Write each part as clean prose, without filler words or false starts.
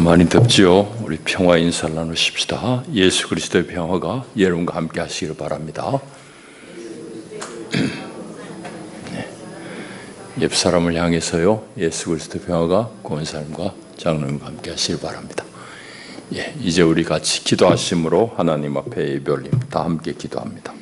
많이 덥지요? 우리 평화 인사를 나누십시다. 예수 그리스도의 평화가 여러분과 함께 하시기를 바랍니다. 네. 옆 사람을 향해서요, 예수 그리스도의 평화가 고운 사람과 장로님과 함께 하시기를 바랍니다. 예, 이제 우리 같이 기도하심으로 하나님 앞에 예배 올림 다 함께 기도합니다.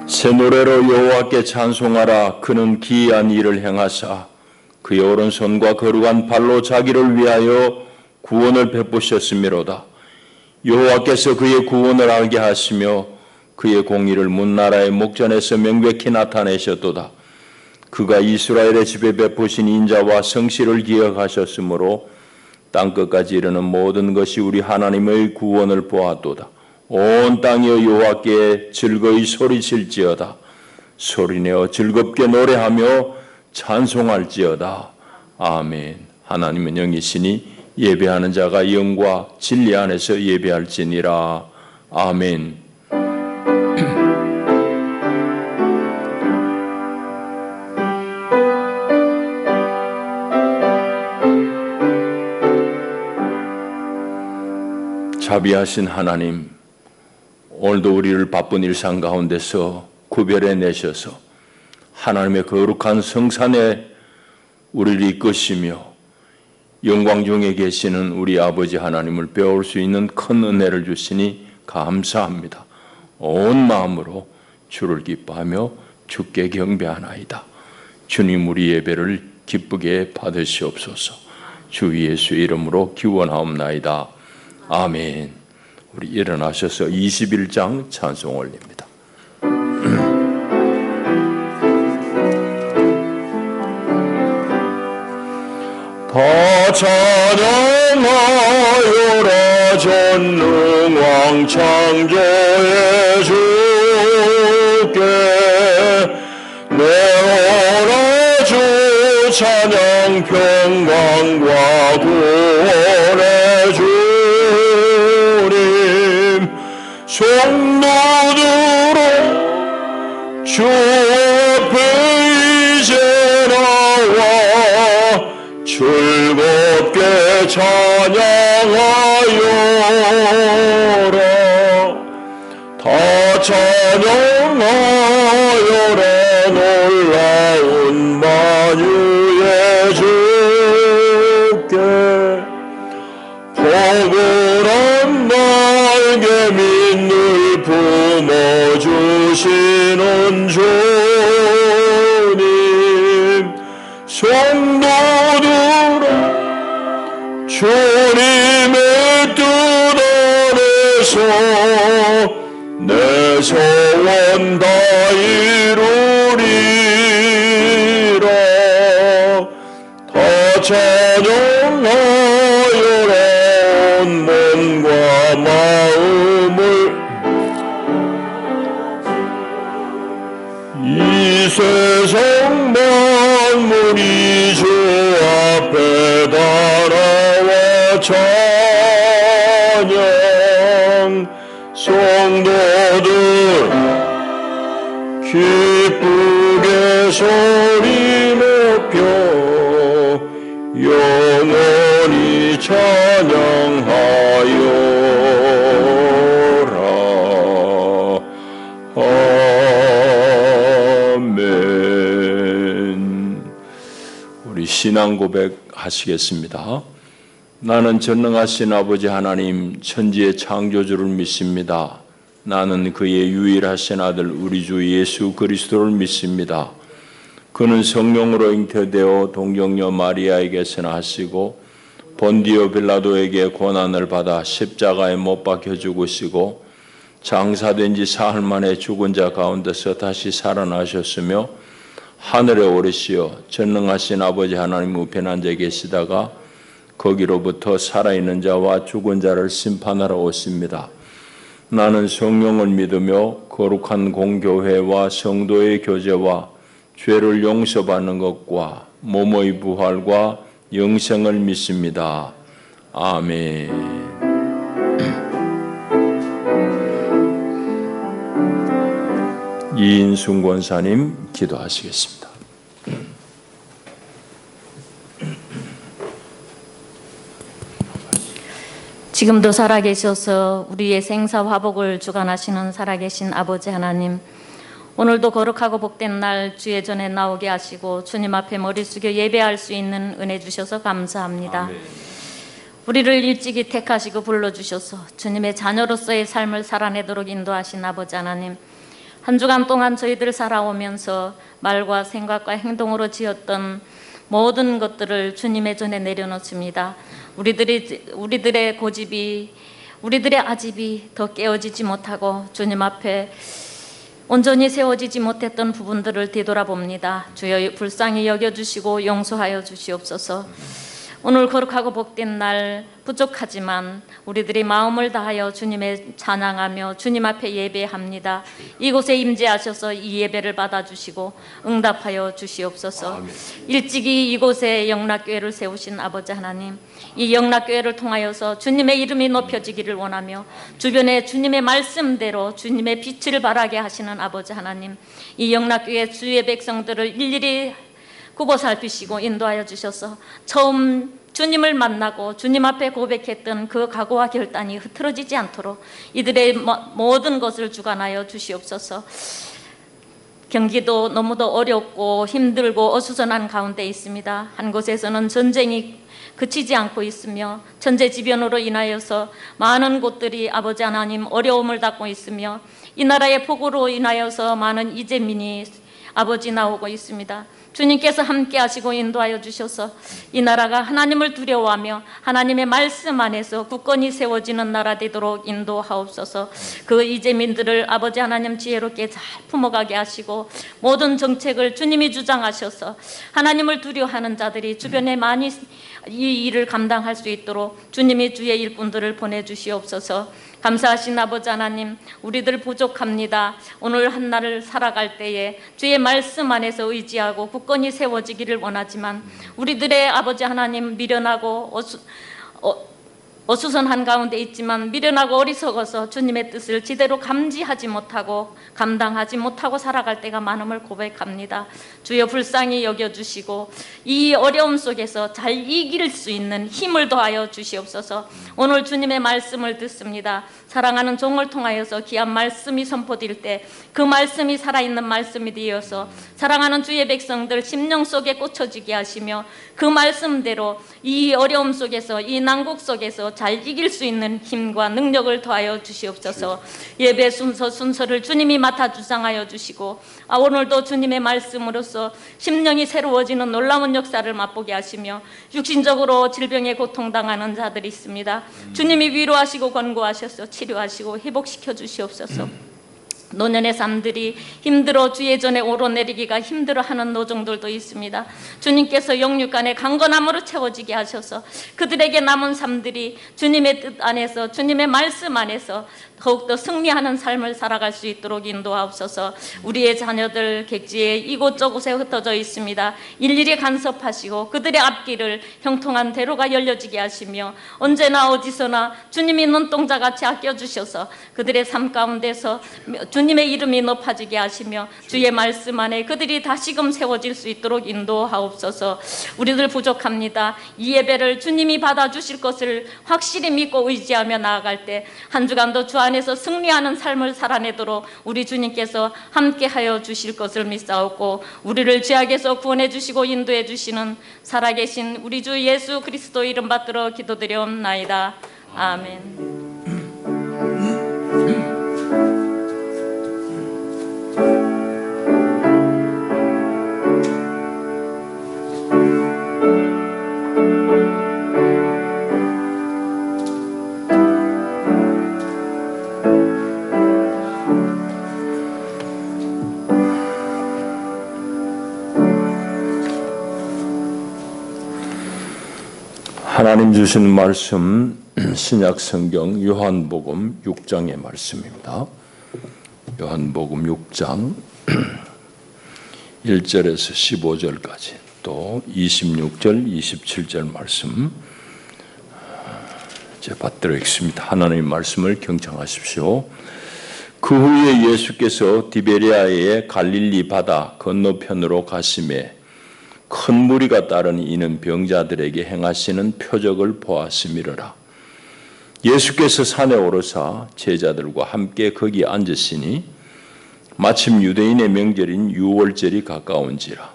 새 노래로 여호와께 찬송하라. 그는 기이한 일을 행하사 그의 오른손과 거룩한 발로 자기를 위하여 구원을 베푸셨음이로다. 여호와께서 그의 구원을 알게 하시며 그의 공의를 문나라의 목전에서 명백히 나타내셨도다. 그가 이스라엘의 집에 베푸신 인자와 성실을 기억하셨으므로 땅끝까지 이르는 모든 것이 우리 하나님의 구원을 보았도다. 온 땅이여 여호와께 즐거이 소리칠지어다. 소리내어 즐겁게 노래하며 찬송할지어다. 아멘. 하나님은 영이시니 예배하는 자가 영과 진리 안에서 예배할지니라. 아멘. 자비하신 하나님, 오늘도 우리를 바쁜 일상 가운데서 구별해 내셔서 하나님의 거룩한 성산에 우리를 이끄시며 영광 중에 계시는 우리 아버지 하나님을 배울 수 있는 큰 은혜를 주시니 감사합니다. 온 마음으로 주를 기뻐하며 주께 경배하나이다. 주님, 우리 예배를 기쁘게 받으시옵소서. 주 예수 이름으로 기원하옵나이다. 아멘. 우리 일어나셔서 21장 찬송 올립니다. 다 찬양하여라. 전능왕 창조의 주께 내 오라 주 찬양 평강과 구원의 주 성도들아 주 앞에 이제 나와 즐겁게 찬양하여라. 다 찬양하여라. 놀라운 만유의 주께 복을한 나에게 믿는 품어주시는 주님, 성도들아 주님의 뜻 안에서 내 소원 다 이루리라. 다 찬양하여라. 온 몸과 마음을 이 세상 만물이 주 앞에 다 나와 찬양. 성도들 기쁘게 소리 높여 영원히 찬양하여라. 우리 신앙 고백 하시겠습니다. 나는 전능하신 아버지 하나님 천지의 창조주를 믿습니다. 나는 그의 유일하신 아들 우리 주 예수 그리스도를 믿습니다. 그는 성령으로 잉태되어 동정녀 마리아에게서 나시고 본디오 빌라도에게 고난을 받아 십자가에 못 박혀 죽으시고 장사된 지 사흘 만에 죽은 자 가운데서 다시 살아나셨으며 하늘에 오르시어 전능하신 아버지 하나님 우편 앉아 계시다가 거기로부터 살아있는 자와 죽은 자를 심판하러 오십니다. 나는 성령을 믿으며 거룩한 공교회와 성도의 교제와 죄를 용서받는 것과 몸의 부활과 영생을 믿습니다. 아멘. 이인순 권사님 기도하시겠습니다. 지금도 살아계셔서 우리의 생사 화복을 주관하시는 살아계신 아버지 하나님, 오늘도 거룩하고 복된 날 주의 전에 나오게 하시고 주님 앞에 머리 숙여 예배할 수 있는 은혜 주셔서 감사합니다. 아멘. 우리를 일찍이 택하시고 불러주셔서 주님의 자녀로서의 삶을 살아내도록 인도하신 아버지 하나님, 한 주간 동안 저희들 살아오면서 말과 생각과 행동으로 지었던 모든 것들을 주님의 전에 내려놓습니다. 우리들의 고집이, 우리들의 아집이 더 깨어지지 못하고 주님 앞에 온전히 세워지지 못했던 부분들을 뒤돌아봅니다. 주여 불쌍히 여겨주시고 용서하여 주시옵소서. 오늘 거룩하고 복된 날 부족하지만 우리들이 마음을 다하여 주님의 찬양하며 주님 앞에 예배합니다. 이곳에 임재하셔서 이 예배를 받아주시고 응답하여 주시옵소서. 일찍이 이곳에 영락교회를 세우신 아버지 하나님, 이 영락교회를 통하여서 주님의 이름이 높여지기를 원하며 주변에 주님의 말씀대로 주님의 빛을 발하게 하시는 아버지 하나님, 이 영락교회 주의 백성들을 일일이 굽어 살피시고 인도하여 주셔서 처음 주님을 만나고 주님 앞에 고백했던 그 각오와 결단이 흐트러지지 않도록 이들의 모든 것을 주관하여 주시옵소서. 경기도 너무도 어렵고 힘들고 어수선한 가운데 있습니다. 한 곳에서는 전쟁이 그치지 않고 있으며 천재지변으로 인하여서 많은 곳들이 아버지 하나님 어려움을 받고 있으며 이 나라의 폭우로 인하여서 많은 이재민이 아버지 나오고 있습니다. 주님께서 함께 하시고 인도하여 주셔서 이 나라가 하나님을 두려워하며 하나님의 말씀 안에서 굳건히 세워지는 나라 되도록 인도하옵소서. 그 이재민들을 아버지 하나님 지혜롭게 잘 품어가게 하시고 모든 정책을 주님이 주장하셔서 하나님을 두려워하는 자들이 주변에 많이 이 일을 감당할 수 있도록 주님이 주의 일꾼들을 보내주시옵소서. 감사하신 아버지 하나님, 우리들 부족합니다. 오늘 한 날을 살아갈 때에 주의 말씀 안에서 의지하고 굳건히 세워지기를 원하지만 우리들의 아버지 하나님 미련하고 어수선한 가운데 있지만 미련하고 어리석어서 주님의 뜻을 제대로 감지하지 못하고 감당하지 못하고 살아갈 때가 많음을 고백합니다. 주여 불쌍히 여겨주시고 이 어려움 속에서 잘 이길 수 있는 힘을 더하여 주시옵소서. 오늘 주님의 말씀을 듣습니다. 사랑하는 종을 통하여서 귀한 말씀이 선포될 때 그 말씀이 살아있는 말씀이 되어서 사랑하는 주의 백성들 심령 속에 꽂혀지게 하시며 그 말씀대로 이 어려움 속에서 이 난국 속에서 잘 이길 수 있는 힘과 능력을 더하여 주시옵소서. 예배 순서를 주님이 맡아 주장하여 주시고 오늘도 주님의 말씀으로써 심령이 새로워지는 놀라운 역사를 맛보게 하시며 육신적으로 질병에 고통당하는 자들이 있습니다. 주님이 위로하시고 권고하셔서 치료하시고 회복시켜 주시옵소서. 노년의 삶들이 힘들어 주의 전에 오르내리기가 힘들어하는 노종들도 있습니다. 주님께서 영육간의 강건함으로 채워지게 하셔서 그들에게 남은 삶들이 주님의 뜻 안에서 주님의 말씀 안에서 더욱더 승리하는 삶을 살아갈 수 있도록 인도하옵소서. 우리의 자녀들 객지에 이곳저곳에 흩어져 있습니다. 일일이 간섭하시고 그들의 앞길을 형통한 대로가 열려지게 하시며 언제나 어디서나 주님이 눈동자같이 아껴주셔서 그들의 삶 가운데서 주님의 이름이 높아지게 하시며 주의 말씀 안에 그들이 다시금 세워질 수 있도록 인도하옵소서. 우리들 부족합니다. 이 예배를 주님이 받아주실 것을 확실히 믿고 의지하며 나아갈 때 한 주간도 주 안에서 승리하는 삶을 살아내도록 우리 주님께서 함께하여 주실 것을 믿사옵고 우리를 죄악에서 구원해 주시고 인도해 주시는 살아계신 우리 주 예수 그리스도 이름 받들어 기도드려옵나이다. 아멘. 하나님 주신 말씀 신약 성경 요한복음 6장의 말씀입니다. 요한복음 6장 1절에서 15절까지 또 26절, 27절 말씀 제가 받들어 읽습니다. 하나님의 말씀을 경청하십시오. 그 후에 예수께서 디베리아의 갈릴리 바다 건너편으로 가시매 큰 무리가 따르니 이는 병자들에게 행하시는 표적을 보았음이러라. 예수께서 산에 오르사 제자들과 함께 거기 앉으시니 마침 유대인의 명절인 유월절이 가까운지라.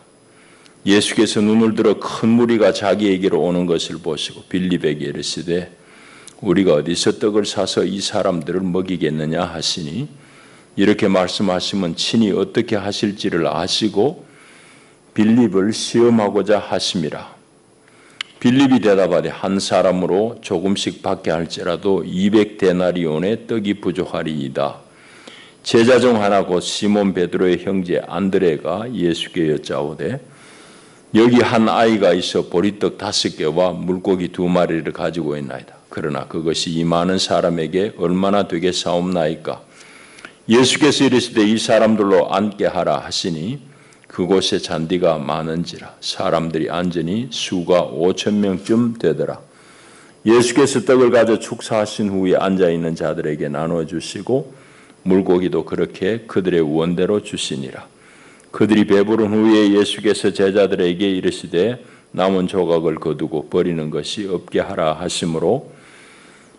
예수께서 눈을 들어 큰 무리가 자기에게로 오는 것을 보시고 빌립에게 이르시되 우리가 어디서 떡을 사서 이 사람들을 먹이겠느냐 하시니 이렇게 말씀하시면 친히 어떻게 하실지를 아시고 빌립을 시험하고자 하심이라. 빌립이 대답하되 한 사람으로 조금씩 받게 할지라도 200데나리온의 떡이 부족하리이다. 제자 중 하나 곧 시몬 베드로의 형제 안드레가 예수께 여짜오되 여기 한 아이가 있어 보리떡 5개와 물고기 2마리를 가지고 있나이다. 그러나 그것이 이 많은 사람에게 얼마나 되겠사옵나이까. 예수께서 이르시되 이 사람들로 앉게 하라 하시니 그곳에 잔디가 많은지라 사람들이 앉으니 수가 5,000명쯤 되더라. 예수께서 떡을 가져 축사하신 후에 앉아있는 자들에게 나눠주시고 물고기도 그렇게 그들의 원대로 주시니라. 그들이 배부른 후에 예수께서 제자들에게 이르시되 남은 조각을 거두고 버리는 것이 없게 하라 하시므로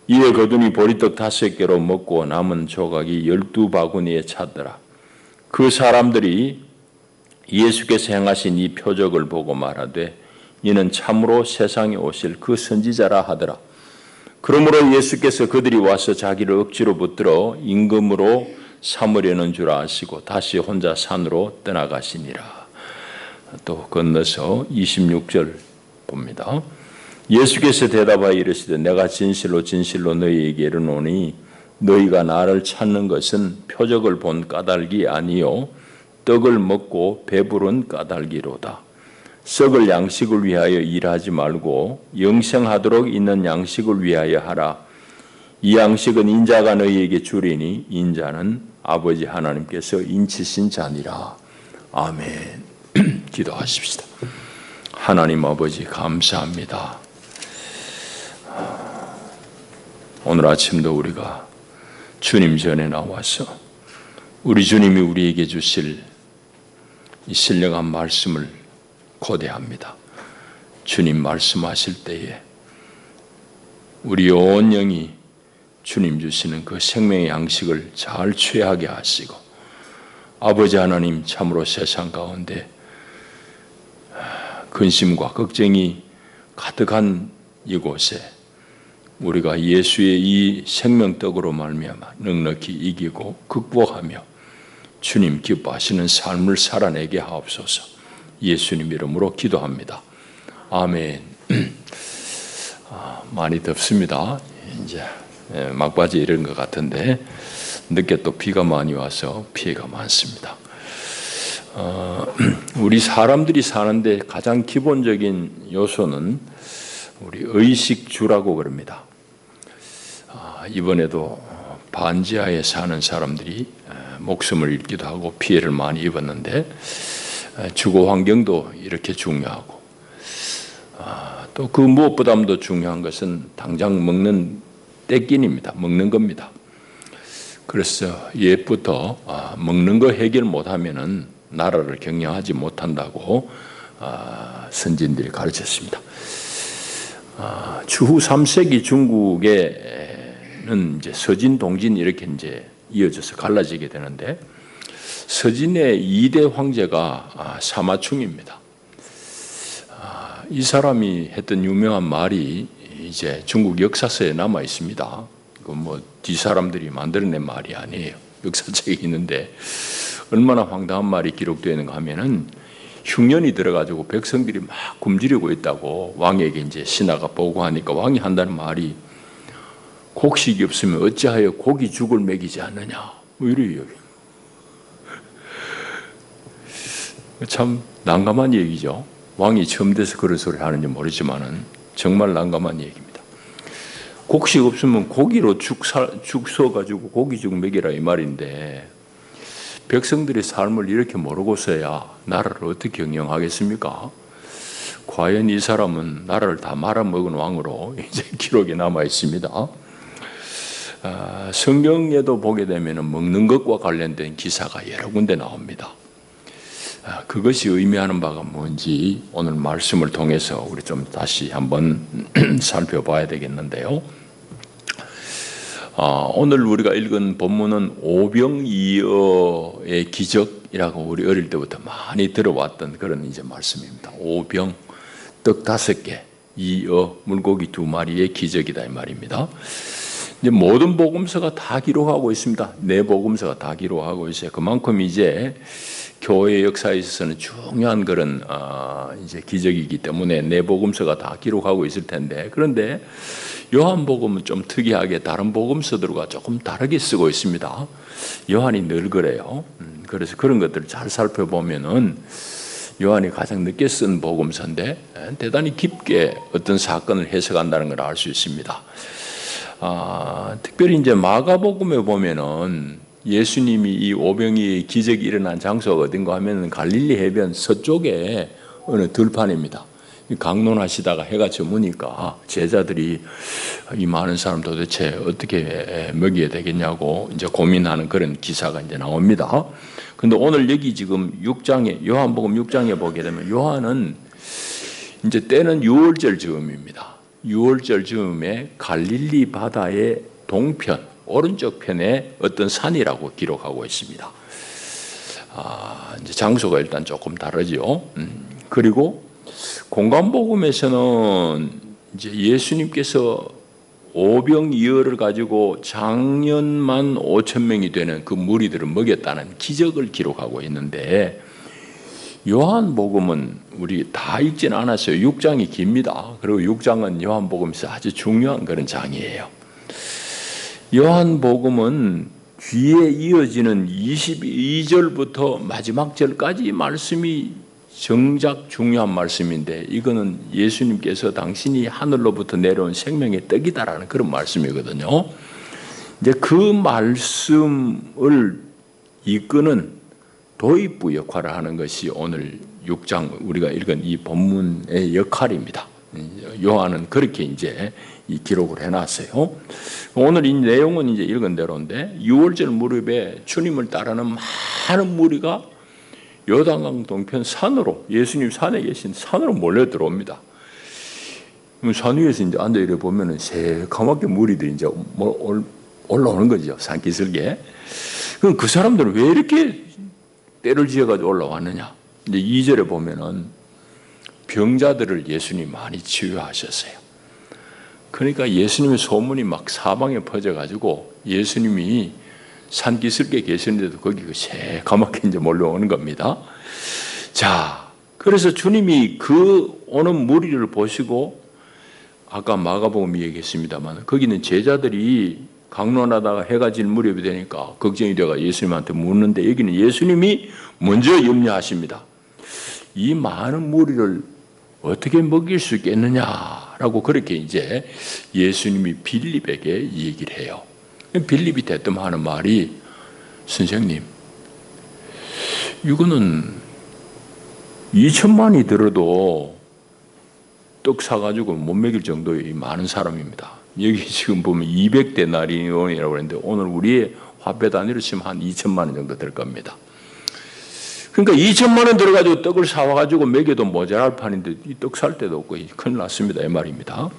이에 거두니 보리떡 5개로 먹고 남은 조각이 12바구니에 찼더라. 그 사람들이 예수께서 행하신 이 표적을 보고 말하되 이는 참으로 세상에 오실 그 선지자라 하더라. 그러므로 예수께서 그들이 와서 자기를 억지로 붙들어 임금으로 삼으려는 줄 아시고 다시 혼자 산으로 떠나가시니라. 또 건너서 26절 봅니다. 예수께서 대답하여 이르시되 내가 진실로 진실로 너희에게 이르노니 너희가 나를 찾는 것은 표적을 본 까닭이 아니요 떡을 먹고 배부른 까닭이로다. 썩을 양식을 위하여 일하지 말고 영생하도록 있는 양식을 위하여 하라. 이 양식은 인자가 너희에게 주리니 인자는 아버지 하나님께서 인치신 자니라. 아멘. 기도하십시다. 하나님 아버지 감사합니다. 오늘 아침도 우리가 주님 전에 나와서 우리 주님이 우리에게 주실 이 신령한 말씀을 고대합니다. 주님 말씀하실 때에 우리 온 영이 주님 주시는 그 생명의 양식을 잘 취하게 하시고 아버지 하나님 참으로 세상 가운데 근심과 걱정이 가득한 이곳에 우리가 예수의 이 생명떡으로 말미암아 넉넉히 이기고 극복하며 주님 기뻐하시는 삶을 살아내게 하옵소서. 예수님 이름으로 기도합니다. 아멘. 많이 덥습니다. 이제 막바지 이런 것 같은데 늦게 또 비가 많이 와서 피해가 많습니다. 우리 사람들이 사는데 가장 기본적인 요소는 우리 의식주라고 그럽니다. 이번에도 반지하에 사는 사람들이 목숨을 잃기도 하고 피해를 많이 입었는데 주거 환경도 이렇게 중요하고 또 그 무엇보다도 중요한 것은 당장 먹는 떼끼입니다. 먹는 겁니다. 그래서 옛부터 먹는 거 해결 못하면은 나라를 경영하지 못한다고 선진들이 가르쳤습니다. 추후 3세기 중국에는 이제 서진, 동진 이렇게 이제 이어져서 갈라지게 되는데 서진의 2대 황제가 사마충입니다. 이 사람이 했던 유명한 말이 이제 중국 역사서에 남아 있습니다. 그 뭐 뒷사람들이 만들어낸 말이 아니에요. 역사책에 있는데 얼마나 황당한 말이 기록되어 있는가 하면은 흉년이 들어가지고 백성들이 막 굶주리고 있다고 왕에게 이제 신하가 보고하니까 왕이 한다는 말이 곡식이 없으면 어찌하여 고기 죽을 먹이지 않느냐 뭐 이래요. 참 난감한 얘기죠. 왕이 처음 돼서 그런 소리를 하는지 모르지만은 정말 난감한 얘기입니다. 곡식 없으면 고기로 죽 써가지고 고기죽 먹이라 이 말인데, 백성들의 삶을 이렇게 모르고서야 나라를 어떻게 경영하겠습니까? 과연 이 사람은 나라를 다 말아먹은 왕으로 이제 기록에 남아 있습니다. 성경에도 보게 되면 먹는 것과 관련된 기사가 여러 군데 나옵니다. 그것이 의미하는 바가 뭔지 오늘 말씀을 통해서 우리 좀 다시 한번 살펴봐야 되겠는데요. 오늘 우리가 읽은 본문은 오병이어의 기적이라고 우리 어릴 때부터 많이 들어왔던 그런 이제 말씀입니다. 오병, 떡 5개, 이어, 물고기 2마리의 기적이다 이 말입니다. 이제 모든 복음서가 다 기록하고 있습니다. 네 복음서가 다 기록하고 있어요. 그만큼 이제 교회 역사에 있어서는 중요한 그런 이제 기적이기 때문에 네 복음서가 다 기록하고 있을 텐데, 그런데 요한복음은 좀 특이하게 다른 복음서들과 조금 다르게 쓰고 있습니다. 요한이 늘 그래요. 그래서 그런 것들을 잘 살펴보면은 요한이 가장 늦게 쓴 복음서인데 대단히 깊게 어떤 사건을 해석한다는 걸 알 수 있습니다. 특별히 이제 마가복음에 보면은 예수님이 이 오병이의 기적이 일어난 장소가 어딘가 하면은 갈릴리 해변 서쪽에 어느 들판입니다. 강론하시다가 해가 저무니까 제자들이 이 많은 사람 도대체 어떻게 먹여야 되겠냐고 이제 고민하는 그런 기사가 이제 나옵니다. 근데 오늘 여기 지금 6장에, 요한복음 6장에 보게 되면 요한은 이제 때는 6월절 즈음입니다. 6월절 즈음에 갈릴리 바다의 동편, 오른쪽 편에 어떤 산이라고 기록하고 있습니다. 이제 장소가 일단 조금 다르죠. 그리고 공관복음에서는 이제 예수님께서 오병이어를 가지고 장년만 5,000명이 되는 그 무리들을 먹였다는 기적을 기록하고 있는데, 요한복음은 우리 다 읽지는 않았어요. 6장이 깁니다. 그리고 6장은 요한복음에서 아주 중요한 그런 장이에요. 요한복음은 뒤에 이어지는 22절부터 마지막 절까지 말씀이 정작 중요한 말씀인데, 이거는 예수님께서 당신이 하늘로부터 내려온 생명의 떡이다라는 그런 말씀이거든요. 이제 그 말씀을 이끄는 도입부 역할을 하는 것이 오늘 6장 우리가 읽은 이 본문의 역할입니다. 요한은 그렇게 이제 이 기록을 해놨어요. 오늘 이 내용은 이제 읽은 대로인데, 6월절 무렵에 주님을 따르는 많은 무리가 요단강 동편 산으로, 예수님 산에 계신 산으로 몰려 들어옵니다. 산 위에서 이제 앉아 이래 보면은 새까맣게 무리들이 이제 올라오는 거죠. 산기슭에. 그럼 그 사람들은 왜 이렇게 때를 지어가지고 올라왔느냐? 이제 2절에 보면은 병자들을 예수님이 많이 치유하셨어요. 그러니까 예수님의 소문이 막 사방에 퍼져가지고 예수님이 산기슭에 계시는데도 거기 새까맣게 이제 몰려오는 겁니다. 자, 그래서 주님이 그 오는 무리를 보시고, 아까 마가복음이 얘기했습니다만 거기는 제자들이 강론하다가 해가 질 무렵이 되니까 걱정이 되가 예수님한테 묻는데, 여기는 예수님이 먼저 염려하십니다. 이 많은 무리를 어떻게 먹일 수 있겠느냐라고 그렇게 이제 예수님이 빌립에게 얘기를 해요. 빌립이 대뜸하는 말이, 선생님, 이거는 2천만이 들어도 떡 사가지고 못 먹일 정도의 많은 사람입니다. 여기 지금 보면 200데나리온이라고 그랬는데 오늘 우리의 화폐 단위로 치면 한 2천만 원 정도 될 겁니다. 그러니까 2천만 원 들어가지고 떡을 사와가지고 먹여도 모자랄 판인데 이 떡 살 데도 없고 큰일 났습니다. 이 말입니다.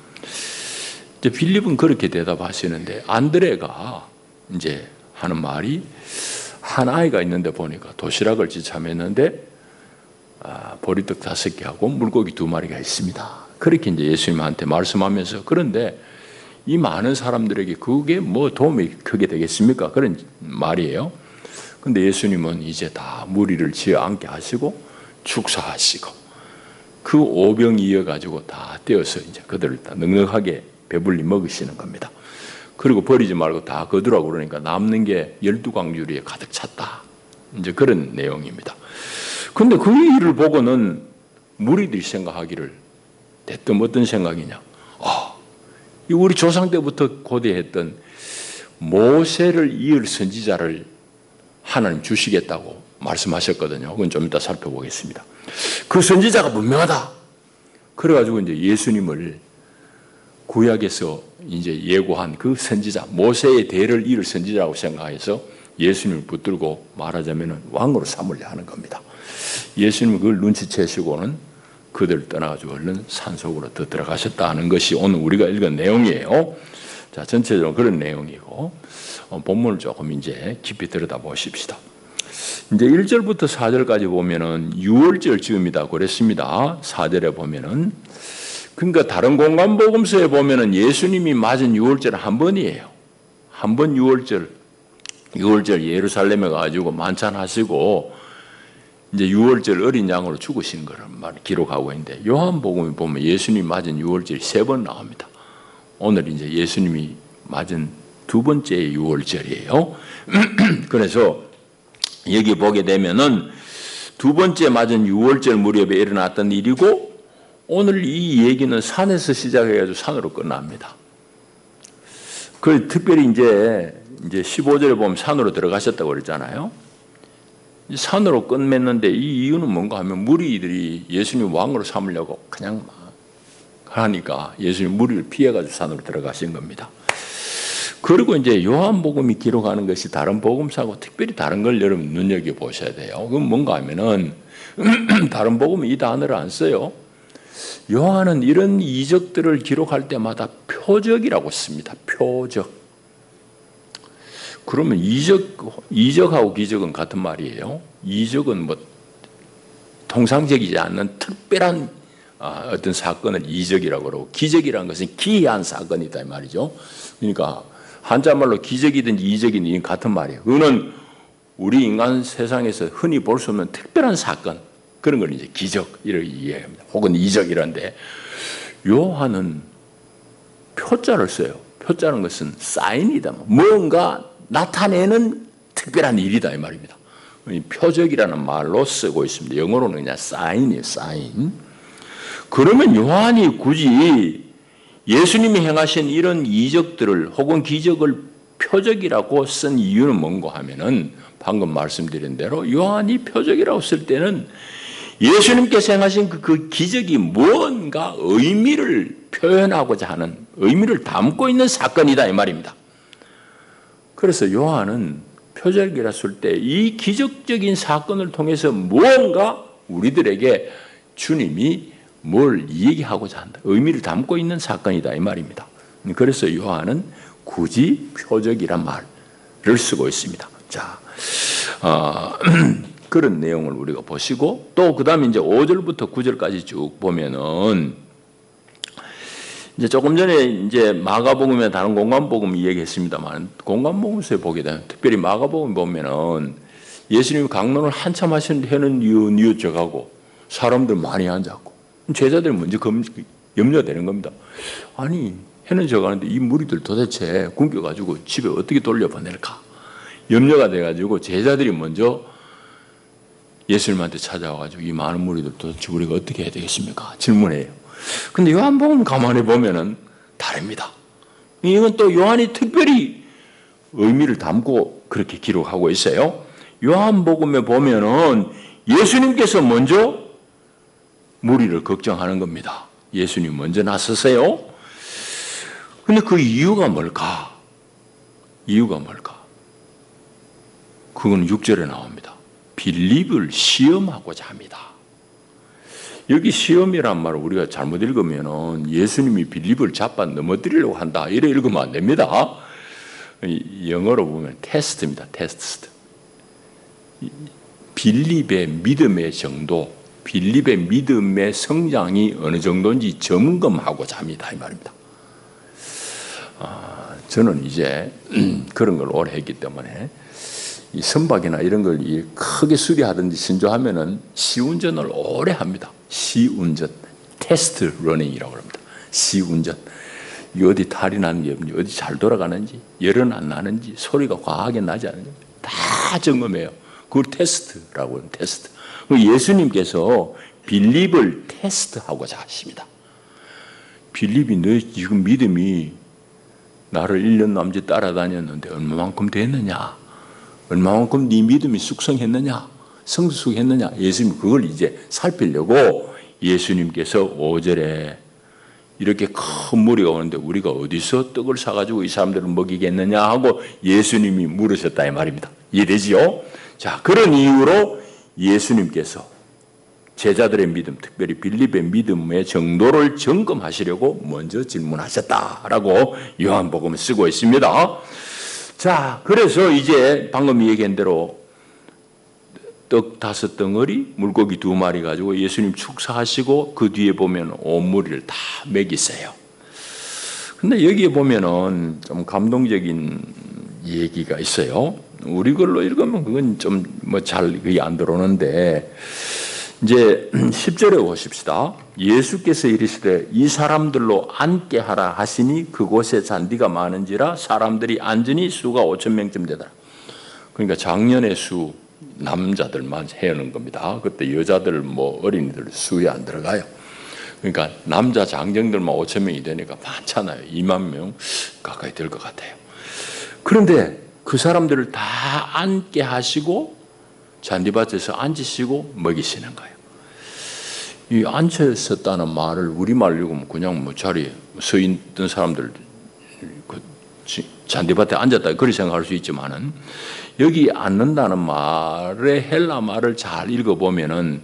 이제 빌립은 그렇게 대답하시는데, 안드레가 이제 하는 말이, 한 아이가 있는데 보니까 도시락을 지참했는데 보리떡 5개하고 물고기 2마리가 있습니다. 그렇게 이제 예수님한테 말씀하면서, 그런데 이 많은 사람들에게 그게 뭐 도움이 크게 되겠습니까? 그런 말이에요. 근데 예수님은 이제 다 무리를 지어 앉게 하시고 축사하시고 그 오병 이어가지고 다 떼어서 이제 그들을 다 넉넉하게 배불리 먹으시는 겁니다. 그리고 버리지 말고 다 거두라고 그러니까 남는 게 12광주리에 가득 찼다. 이제 그런 내용입니다. 근데 그 일을 보고는 무리들이 생각하기를, 대뜸 어떤 생각이냐? 이 우리 조상 때부터 고대했던 모세를 이을 선지자를 하나님 주시겠다고 말씀하셨거든요. 그건 좀 이따 살펴보겠습니다. 그 선지자가 분명하다. 그래가지고 이제 예수님을 구약에서 이제 예고한 그 선지자, 모세의 대를 이을 선지자라고 생각해서 예수님을 붙들고 말하자면 왕으로 삼으려 하는 겁니다. 예수님은 그걸 눈치채시고는 그들을 떠나가지고 얼른 산속으로 더 들어가셨다는 것이 오늘 우리가 읽은 내용이에요. 자, 전체적으로 그런 내용이고, 본문을 조금 이제 깊이 들여다 보십시다. 이제 1절부터 4절까지 보면은 6월절 즈음이다 그랬습니다. 4절에 보면은, 그러니까 다른 공간 복음서에 보면은 예수님이 맞은 6월절 한 번이에요. 한 번 6월절 예루살렘에 가지고 만찬하시고 이제 6월절 어린 양으로 죽으신 거를 기록하고 있는데, 요한복음에 보면 예수님이 맞은 6월절이 3번 나옵니다. 오늘 이제 예수님이 맞은 두 번째 6월절이에요. 그래서 여기 보게 되면은 두 번째 맞은 6월절 무렵에 일어났던 일이고, 오늘 이 얘기는 산에서 시작해가지고 산으로 끝납니다. 그 특별히 이제 15절에 보면 산으로 들어가셨다고 그랬잖아요. 산으로 끝맺는데 이 이유는 뭔가 하면 무리들이 예수님 왕으로 삼으려고 그냥 하니까 예수님 무리를 피해가지고 산으로 들어가신 겁니다. 그리고 이제 요한복음이 기록하는 것이 다른 복음서하고 특별히 다른 걸 여러분 눈여겨보셔야 돼요. 그건 뭔가 하면은 다른 복음은 이 단어를 안 써요. 요한은 이런 이적들을 기록할 때마다 표적이라고 씁니다. 표적. 그러면 이적하고 기적은 같은 말이에요. 이적은 뭐 통상적이지 않는 특별한 어떤 사건을 이적이라고 그러고, 기적이라는 것은 기이한 사건이다 이 말이죠. 그러니까 한자말로 기적이든지 이적이든지 같은 말이에요. 그거는 우리 인간 세상에서 흔히 볼 수 없는 특별한 사건, 그런 걸 이제 기적 이렇게 이해합니다. 혹은 이적이란데, 요한은 표자를 써요. 표자는 것은 사인이다. 뭔가 나타내는 특별한 일이다 이 말입니다. 표적이라는 말로 쓰고 있습니다. 영어로는 그냥 사인이에요. 사인. 그러면 요한이 굳이 예수님이 행하신 이런 이적들을 혹은 기적을 표적이라고 쓴 이유는 뭔가 하면은, 방금 말씀드린 대로 요한이 표적이라고 쓸 때는 예수님께서 행하신 그 기적이 뭔가 의미를 표현하고자 하는, 의미를 담고 있는 사건이다 이 말입니다. 그래서 요한은 표적이라 쓸 때 이 기적적인 사건을 통해서 무언가 우리들에게 주님이 뭘 얘기하고자 한다, 의미를 담고 있는 사건이다 이 말입니다. 그래서 요한은 굳이 표적이란 말을 쓰고 있습니다. 자, 그런 내용을 우리가 보시고, 또 그 다음에 이제 5절부터 9절까지 쭉 보면은, 이제 조금 전에 이제 마가복음에 다른 공간복음 얘기했습니다만, 공간복음서에 보게 되면, 특별히 마가복음 보면은 예수님이 강론을 한참 하시는데 해는 뉘어져가고 사람들 많이 앉았고, 제자들이 먼저 염려되는 겁니다. 아니, 해는 져가는데 이 무리들 도대체 굶겨가지고 집에 어떻게 돌려보낼까? 염려가 돼가지고 제자들이 먼저 예수님한테 찾아와가지고 이 많은 무리들 도대체 우리가 어떻게 해야 되겠습니까? 질문해요. 근데 요한복음 가만히 보면은 다릅니다. 이건 또 요한이 특별히 의미를 담고 그렇게 기록하고 있어요. 요한복음에 보면은 예수님께서 먼저 무리를 걱정하는 겁니다. 예수님 먼저 나서세요. 근데 그 이유가 뭘까? 이유가 뭘까? 그건 6절에 나옵니다. 빌립을 시험하고자 합니다. 여기 시험이란 말을 우리가 잘못 읽으면 예수님이 빌립을 잡아 넘어뜨리려고 한다, 이래 읽으면 안 됩니다. 영어로 보면 테스트입니다. 테스트. 빌립의 믿음의 정도, 빌립의 믿음의 성장이 어느 정도인지 점검하고자 합니다 이 말입니다. 저는 이제 그런 걸 오래 했기 때문에 이 선박이나 이런 걸 크게 수리하든지 신조하면은 시운전을 오래 합니다. 시운전, 테스트 러닝이라고 합니다. 시운전. 이 어디 탈이 나는 게 없는지, 어디 잘 돌아가는지, 열은 안 나는지, 소리가 과하게 나지 않는지 다 점검해요. 그걸 테스트라고 해요. 테스트. 예수님께서 빌립을 테스트하고자 하십니다. 빌립이 너 지금 믿음이 나를 1년 남짓 따라다녔는데 얼마만큼 됐느냐? 얼마만큼 네 믿음이 숙성했느냐? 성숙했느냐? 예수님 그걸 이제 살피려고 예수님께서 5절에 이렇게 큰 무리가 오는데 우리가 어디서 떡을 사가지고 이 사람들을 먹이겠느냐 하고 예수님이 물으셨다 이 말입니다. 이해되지요? 자, 그런 이유로 예수님께서 제자들의 믿음, 특별히 빌립의 믿음의 정도를 점검하시려고 먼저 질문하셨다라고 요한복음을 쓰고 있습니다. 자, 그래서 이제 방금 얘기한 대로 떡 5덩어리, 물고기 2마리 가지고 예수님 축사하시고 그 뒤에 보면 온 무리를 다 먹이세요. 근데 여기에 보면은 좀 감동적인 얘기가 있어요. 우리 걸로 읽으면 그건 좀 뭐 잘 그게 안 들어오는데 이제 10절에 보십시다. 예수께서 이르시되 이 사람들로 앉게 하라 하시니 그곳에 잔디가 많은지라 사람들이 앉으니 수가 5,000명쯤 되더라. 그러니까 작년의 수 남자들만 해오는 겁니다. 그때 여자들 뭐 어린이들 수에 안 들어가요. 그러니까 남자 장정들만 5,000명이 되니까 많잖아요. 2만 명 가까이 될 것 같아요. 그런데 그 사람들을 다 앉게 하시고 잔디밭에서 앉으시고 먹이시는 거예요. 이 앉혔었다는 말을 우리말로 읽으면 그냥 뭐 자리에 서 있던 사람들 그 잔디밭에 앉았다 그렇게 생각할 수 있지만은 여기 앉는다는 말의 헬라 말을 잘 읽어보면은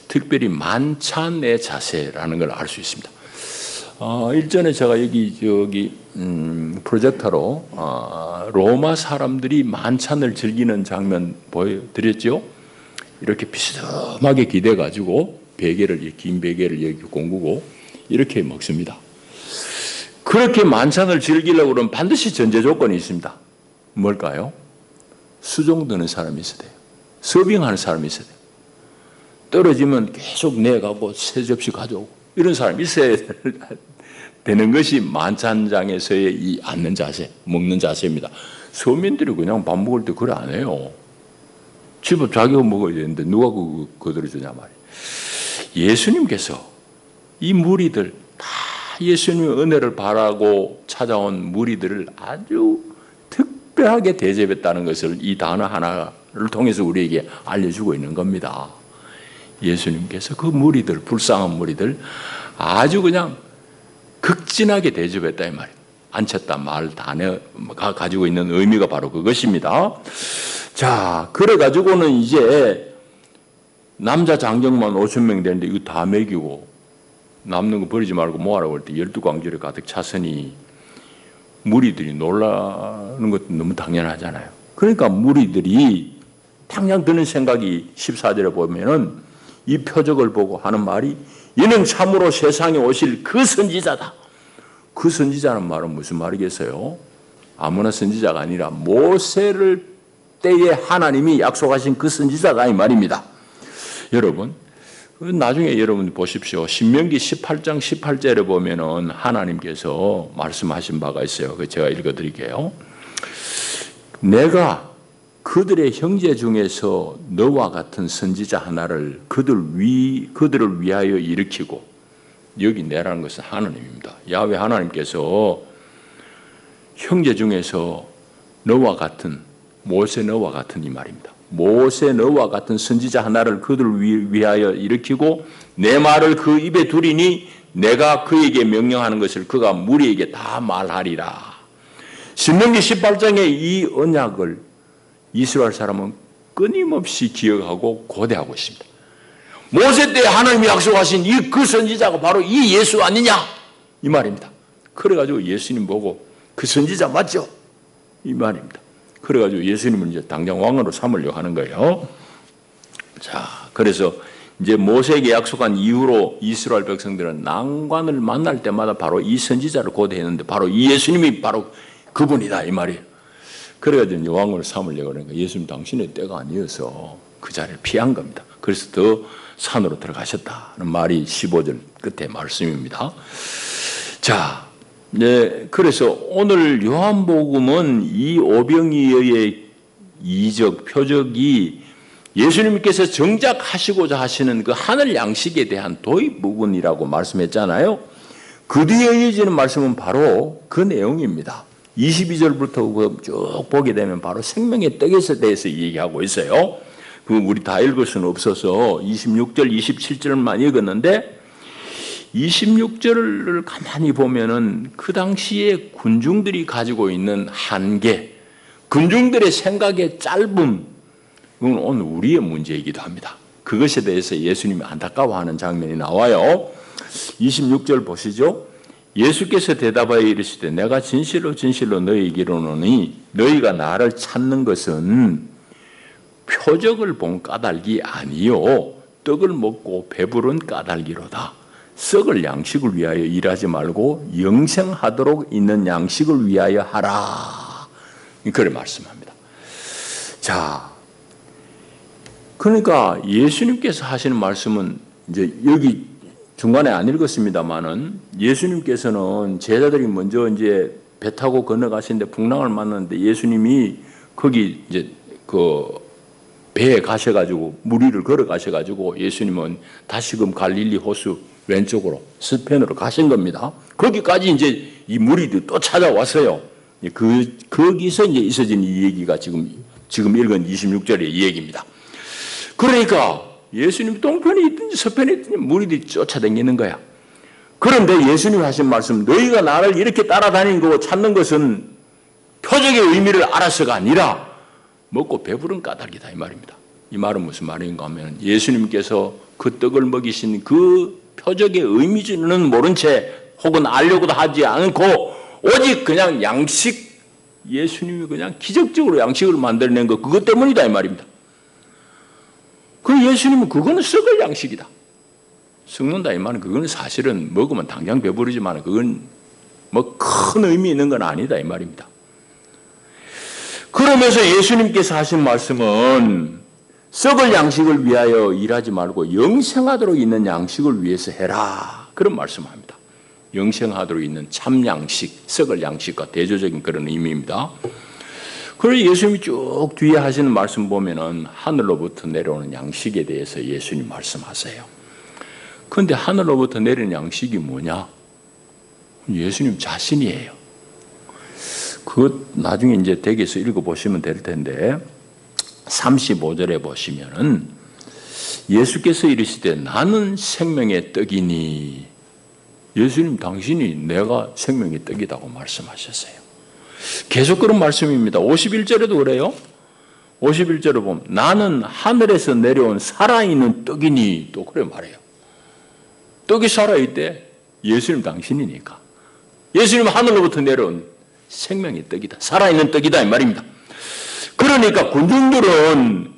특별히 만찬의 자세라는 걸 알 수 있습니다. 일전에 제가 여기 프로젝터로 로마 사람들이 만찬을 즐기는 장면 보여드렸죠. 이렇게 비스듬하게 기대가지고 베개를 긴 베개를 여기 공구고 이렇게 먹습니다. 그렇게 만찬을 즐기려고 그러면 반드시 전제 조건이 있습니다. 뭘까요? 수종 드는 사람이 있어야 돼요. 서빙하는 사람이 있어야 돼요. 떨어지면 계속 내가고 새 접시 가져오고 이런 사람이 있어야 되는 것이 만찬장에서의 이 앉는 자세, 먹는 자세입니다. 서민들이 그냥 밥 먹을 때 그래 안 해요. 집에 자기가 먹어야 되는데 누가 그거 들어주냐 말이에요. 예수님께서 이 무리들 다 예수님의 은혜를 바라고 찾아온 무리들을 아주 특별하게 대접했다는 것을 이 단어 하나를 통해서 우리에게 알려주고 있는 겁니다. 예수님께서 그 무리들, 불쌍한 무리들 아주 그냥 극진하게 대접했다 이 말이에요. 앉혔다 말 단어가 가지고 있는 의미가 바로 그것입니다. 자, 그래가지고는 이제 남자 장정만 5,000명 되는데 이거 다 먹이고 남는 거 버리지 말고 모아라고 할 때 12광주를 가득 찼으니 무리들이 놀라는 것도 너무 당연하잖아요. 그러니까 무리들이 당장 드는 생각이 14절에 보면은 이 표적을 보고 하는 말이 이는 참으로 세상에 오실 그 선지자다. 그 선지자는 말은 무슨 말이겠어요? 아무나 선지자가 아니라 모세를 때에 하나님이 약속하신 그 선지자다 이 말입니다. 여러분, 나중에 여러분 보십시오. 신명기 18장 18절에 보면은 하나님께서 말씀하신 바가 있어요. 그 제가 읽어드릴게요. 내가 그들의 형제 중에서 너와 같은 선지자 하나를 그들을 위하여 일으키고, 여기 내라는 것은 하나님입니다. 야훼 하나님께서 형제 중에서 너와 같은, 모세 너와 같은 이 말입니다. 모세 너와 같은 선지자 하나를 그들을 위하여 일으키고 내 말을 그 입에 두리니 내가 그에게 명령하는 것을 그가 무리에게 다 말하리라. 신명기 18장의 이 언약을 이스라엘 사람은 끊임없이 기억하고 고대하고 있습니다. 모세 때 하나님이 약속하신 이 그 선지자가 바로 이 예수 아니냐 이 말입니다. 그래가지고 예수님 보고 그 선지자 맞죠? 이 말입니다. 그래가지고 예수님을 이제 당장 왕으로 삼으려고 하는 거예요. 자, 그래서 이제 모세에게 약속한 이후로 이스라엘 백성들은 난관을 만날 때마다 바로 이 선지자를 고대했는데 바로 이 예수님이 바로 그분이다 이 말이에요. 그래가지고 이제 왕으로 삼으려고 그러니까 예수님 당신의 때가 아니어서 그 자리를 피한 겁니다. 그래서 더 산으로 들어가셨다는 말이 15절 끝에 말씀입니다. 자, 네, 그래서 오늘 요한복음은 이 오병이어의 이적, 표적이 예수님께서 정작 하시고자 하시는 그 하늘 양식에 대한 도입 부분이라고 말씀했잖아요. 그 뒤에 이어지는 말씀은 바로 그 내용입니다. 22절부터 쭉 보게 되면 바로 생명의 떡에 대해서 얘기하고 있어요. 그 우리 다 읽을 수는 없어서 26절, 27절만 읽었는데 26절을 가만히 보면은 그 당시에 군중들이 가지고 있는 한계, 군중들의 생각의 짧음, 그건 오늘 우리의 문제이기도 합니다. 그것에 대해서 예수님이 안타까워하는 장면이 나와요. 26절 보시죠. 예수께서 대답하여 이르시되 내가 진실로 진실로 너희에게 이르노니 너희가 나를 찾는 것은 표적을 본 까닭이 아니요 떡을 먹고 배부른 까닭이로다. 썩을 양식을 위하여 일하지 말고 영생하도록 있는 양식을 위하여 하라. 그렇게 말씀합니다. 자, 그러니까 예수님께서 하시는 말씀은 이제 여기 중간에 안 읽었습니다만은 예수님께서는 제자들이 먼저 이제 배 타고 건너가시는데 풍랑을 만났는데 예수님이 거기 이제 그 배에 가셔가지고 물 위를 걸어가셔가지고 예수님은 다시금 갈릴리 호수 왼쪽으로 서편으로 가신 겁니다. 거기까지 이제 이 무리들이 또 찾아왔어요. 거기서 이제 있어진 이 얘기가 지금 읽은 26절의 이 얘기입니다. 그러니까 예수님 동편에 있든지 서편에 있든지 무리들이 쫓아다니는 거야. 그런데 예수님 하신 말씀, 너희가 나를 이렇게 따라다니는 거고 찾는 것은 표적의 의미를 알아서가 아니라 먹고 배부른 까닭이다 이 말입니다. 이 말은 무슨 말인가 하면 예수님께서 그 떡을 먹이신 그 표적의 의미는 모른 채 혹은 알려고도 하지 않고 오직 그냥 양식, 예수님이 그냥 기적적으로 양식을 만들어낸 거 그것 때문이다 이 말입니다. 그 예수님은 그거는 썩을 양식이다. 썩는다 이 말은 그거는 사실은 먹으면 당장 배부르지만 그건 뭐 큰 의미 있는 건 아니다 이 말입니다. 그러면서 예수님께서 하신 말씀은 썩을 양식을 위하여 일하지 말고 영생하도록 있는 양식을 위해서 해라. 그런 말씀합니다. 영생하도록 있는 참 양식, 썩을 양식과 대조적인 그런 의미입니다. 그리고 예수님이 쭉 뒤에 하시는 말씀 보면은 하늘로부터 내려오는 양식에 대해서 예수님 말씀하세요. 그런데 하늘로부터 내리는 양식이 뭐냐? 예수님 자신이에요. 그것 나중에 이제 댁에서 읽어보시면 될 텐데 35절에 보시면은 예수께서 이르시되 나는 생명의 떡이니 예수님 당신이 내가 생명의 떡이라고 말씀하셨어요. 계속 그런 말씀입니다. 51절에도 그래요. 51절을 보면 나는 하늘에서 내려온 살아있는 떡이니 또 그래 말해요. 떡이 살아있대. 예수님 당신이니까. 예수님 하늘로부터 내려온 생명의 떡이다. 살아있는 떡이다 이 말입니다. 그러니까 군중들은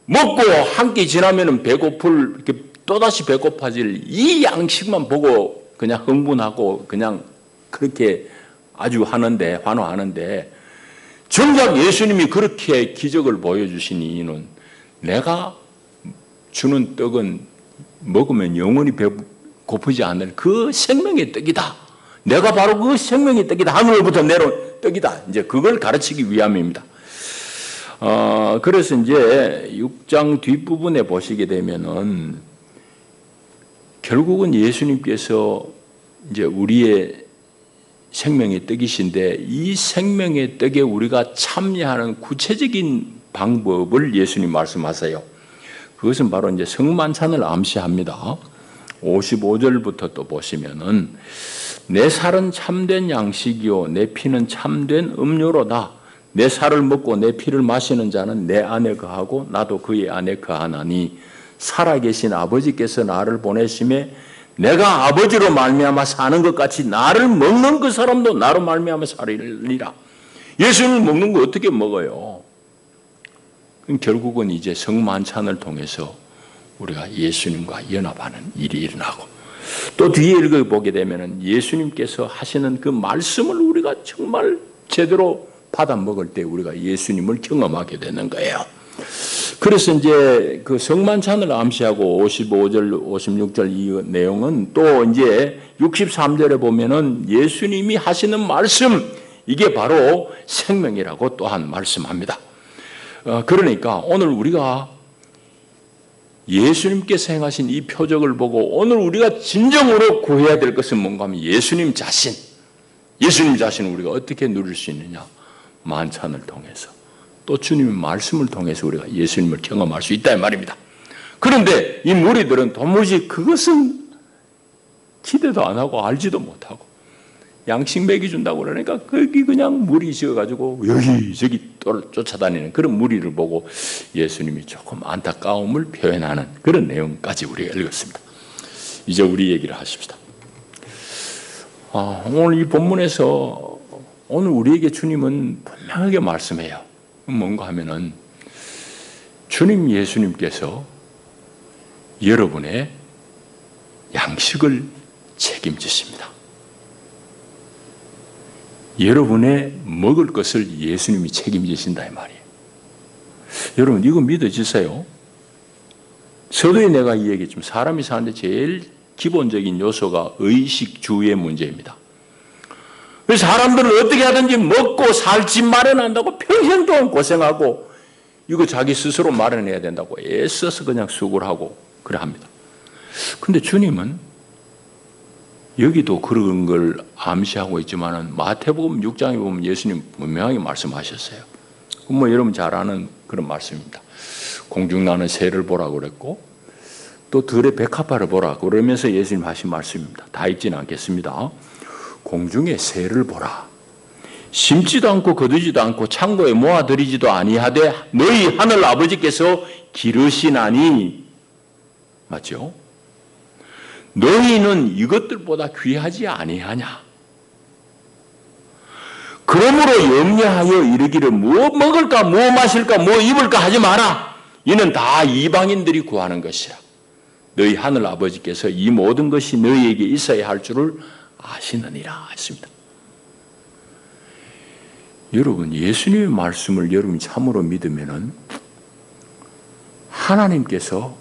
먹고 한 끼 지나면은 배고플, 또다시 배고파질 이 양식만 보고 그냥 흥분하고 그냥 그렇게 아주 하는데, 환호하는데, 정작 예수님이 그렇게 기적을 보여주신 이유는 내가 주는 떡은 먹으면 영원히 배고프지 않을 그 생명의 떡이다. 내가 바로 그 생명의 떡이다. 하늘로부터 내려온 떡이다. 이제 그걸 가르치기 위함입니다. 그래서 이제 6장 뒷부분에 보시게 되면은 결국은 예수님께서 이제 우리의 생명의 떡이신데 이 생명의 떡에 우리가 참여하는 구체적인 방법을 예수님 말씀하세요. 그것은 바로 이제 성만찬을 암시합니다. 55절부터 또 보시면은 내 살은 참된 양식이요 내 피는 참된 음료로다. 내 살을 먹고 내 피를 마시는 자는 내 안에 거하고 나도 그의 안에 거하나니 살아계신 아버지께서 나를 보내심에 내가 아버지로 말미암아 사는 것 같이 나를 먹는 그 사람도 나로 말미암아 살리라. 예수님을 먹는 거 어떻게 먹어요? 결국은 이제 성만찬을 통해서 우리가 예수님과 연합하는 일이 일어나고 또 뒤에 읽어보게 되면 예수님께서 하시는 그 말씀을 우리가 정말 제대로 받아 먹을 때 우리가 예수님을 경험하게 되는 거예요. 그래서 이제 그 성만찬을 암시하고 55절, 56절 이 내용은 또 이제 63절에 보면은 예수님이 하시는 말씀, 이게 바로 생명이라고 또한 말씀합니다. 그러니까 오늘 우리가 예수님께서 행하신 이 표적을 보고 오늘 우리가 진정으로 구해야 될 것은 뭔가 하면 예수님 자신을 우리가 어떻게 누릴 수 있느냐? 만찬을 통해서, 또 주님의 말씀을 통해서 우리가 예수님을 경험할 수 있다 이 말입니다. 그런데 이 무리들은 도무지 그것은 기대도 안 하고 알지도 못하고 양식 먹여준다고 그러니까 거기 그냥 무리 지어가지고 여기저기 쫓아다니는 그런 무리를 보고 예수님이 조금 안타까움을 표현하는 그런 내용까지 우리가 읽었습니다. 이제 우리 얘기를 하십시다. 오늘 이 본문에서 오늘 우리에게 주님은 분명하게 말씀해요. 뭔가 하면은 주님 예수님께서 여러분의 양식을 책임지십니다. 여러분의 먹을 것을 예수님이 책임지신다 이 말이에요. 여러분 이거 믿어지세요? 서두에 내가 이 얘기했지만 사람이 사는데 제일 기본적인 요소가 의식주의 문제입니다. 그래서 사람들은 어떻게 하든지 먹고 살 집 마련한다고 평생 동안 고생하고 이거 자기 스스로 마련해야 된다고 애써서 그냥 수고를 하고 그래 합니다. 근데 주님은 여기도 그런 걸 암시하고 있지만은 마태복음 6장에 보면 예수님 분명하게 말씀하셨어요. 뭐 여러분 잘 아는 그런 말씀입니다. 공중나는 새를 보라고 그랬고 또 들의 백합화를 보라고 그러면서 예수님 하신 말씀입니다. 다 읽지는 않겠습니다. 공중의 새를 보라. 심지도 않고 거두지도 않고 창고에 모아들이지도 아니하되 너희 하늘 아버지께서 기르시나니, 맞죠? 너희는 이것들보다 귀하지 아니하냐? 그러므로 염려하여 이르기를 무엇 먹을까 무엇 마실까 무엇 입을까 하지 마라. 이는 다 이방인들이 구하는 것이라. 너희 하늘 아버지께서 이 모든 것이 너희에게 있어야 할 줄을 아시느니라 했습니다. 여러분 예수님의 말씀을 여러분이 참으로 믿으면은 하나님께서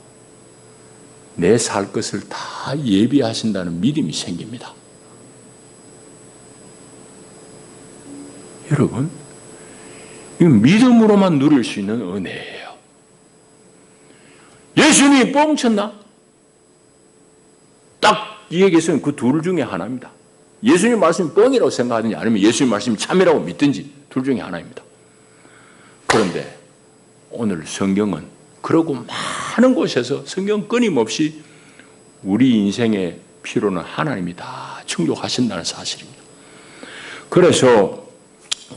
내 살 것을 다 예비하신다는 믿음이 생깁니다. 여러분, 이 믿음으로만 누릴 수 있는 은혜예요. 예수님이 뻥쳤나? 딱 이 얘기에서는 그 둘 중에 하나입니다. 예수님 말씀이 뻥이라고 생각하든지 아니면 예수님 말씀이 참이라고 믿든지 둘 중에 하나입니다. 그런데 오늘 성경은 그러고 많은 곳에서 성경 끊임없이 우리 인생의 필요는 하나님이 다 충족하신다는 사실입니다. 그래서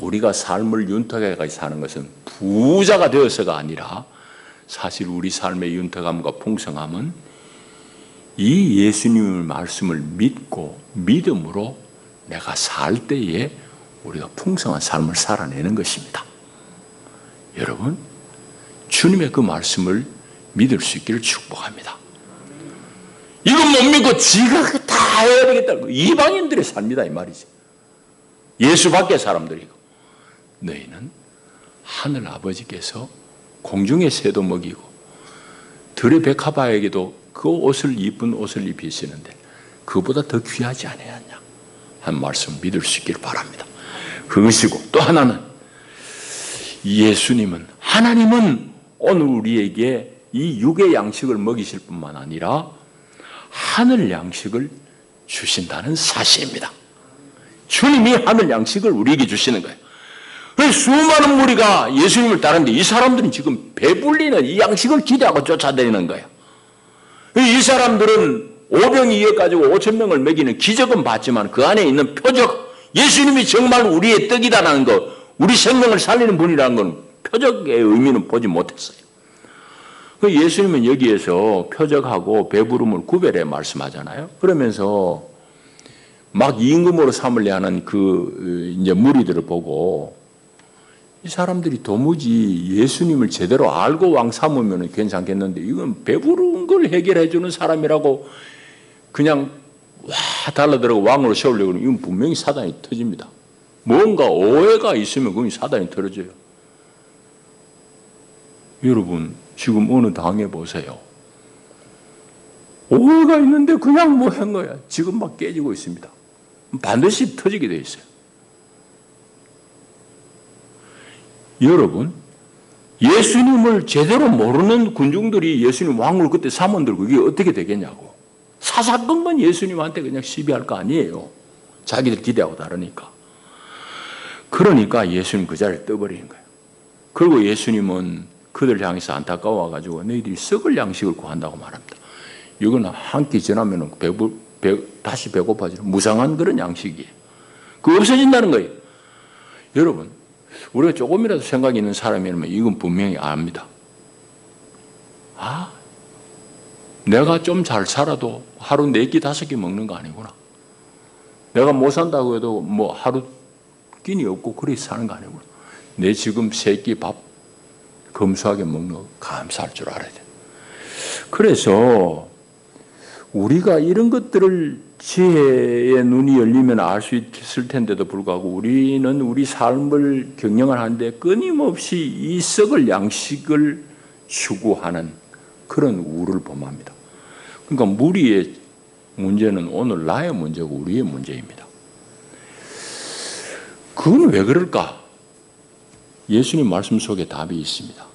우리가 삶을 윤택하게 사는 것은 부자가 되어서가 아니라 사실 우리 삶의 윤택함과 풍성함은 이 예수님의 말씀을 믿고 믿음으로 내가 살 때에 우리가 풍성한 삶을 살아내는 것입니다. 여러분, 주님의 그 말씀을 믿을 수 있기를 축복합니다. 이건 못 믿고 지가 다 해야 되겠다. 이방인들의 삶이다 이 말이지. 예수 밖의 사람들이고. 너희는 하늘 아버지께서 공중의 새도 먹이고 들의 백합화에게도 그 옷을 이쁜 옷을 입히시는데 그보다 더 귀하지 아니하냐 한 말씀 믿을 수 있기를 바랍니다. 그것이고 또 하나는 예수님은 하나님은 오늘 우리에게 이 육의 양식을 먹이실 뿐만 아니라 하늘 양식을 주신다는 사실입니다. 주님이 하늘 양식을 우리에게 주시는 거예요. 그래서 수많은 무리가 예수님을 따르는데 이 사람들은 지금 배불리는 이 양식을 기대하고 쫓아다니는 거예요. 이 사람들은 오병이어 가지고 5,000명을 먹이는 기적은 봤지만 그 안에 있는 표적, 예수님이 정말 우리의 떡이다라는 것, 우리 생명을 살리는 분이라는 건 표적의 의미는 보지 못했어요. 예수님은 여기에서 표적하고 배부름을 구별해 말씀하잖아요. 그러면서 막 임금으로 삼으려 하는 그 이제 무리들을 보고 이 사람들이 도무지 예수님을 제대로 알고 왕 삼으면 괜찮겠는데 이건 배부른 걸 해결해 주는 사람이라고 그냥 와 달라들고 왕으로 세우려고 하면 이건 분명히 사단이 터집니다. 뭔가 오해가 있으면 그건 사단이 터져요. 여러분 지금 어느 당에 보세요. 오해가 있는데 그냥 뭐 한 거야. 지금 막 깨지고 있습니다. 반드시 터지게 돼 있어요. 여러분, 예수님을 제대로 모르는 군중들이 예수님 왕으로 그때 삼원들 그게 어떻게 되겠냐고. 사사건건 예수님한테 그냥 시비할 거 아니에요. 자기들 기대하고 다르니까. 그러니까 예수님 그 자리를 떠버리는 거예요. 그리고 예수님은 그들 향해서 안타까워가지고 너희들이 썩을 양식을 구한다고 말합니다. 이건 한 끼 지나면 다시 배고파지는 무상한 그런 양식이에요. 그거 없어진다는 거예요. 여러분, 우리가 조금이라도 생각이 있는 사람이라면 이건 분명히 압니다. 내가 좀 잘 살아도 하루 4끼 5끼 먹는 거 아니구나. 내가 못 산다고 해도 뭐 하루 끼니 없고 그렇게 사는 거 아니구나. 내 지금 3끼 밥 검소하게 먹는 거 감사할 줄 알아야 돼. 그래서 우리가 이런 것들을 지혜의 눈이 열리면 알 수 있을 텐데도 불구하고 우리는 우리 삶을 경영을 하는데 끊임없이 이 썩을 양식을 추구하는 그런 우를 범합니다. 그러니까 무리의 문제는 오늘 나의 문제고 우리의 문제입니다. 그건 왜 그럴까? 예수님 말씀 속에 답이 있습니다.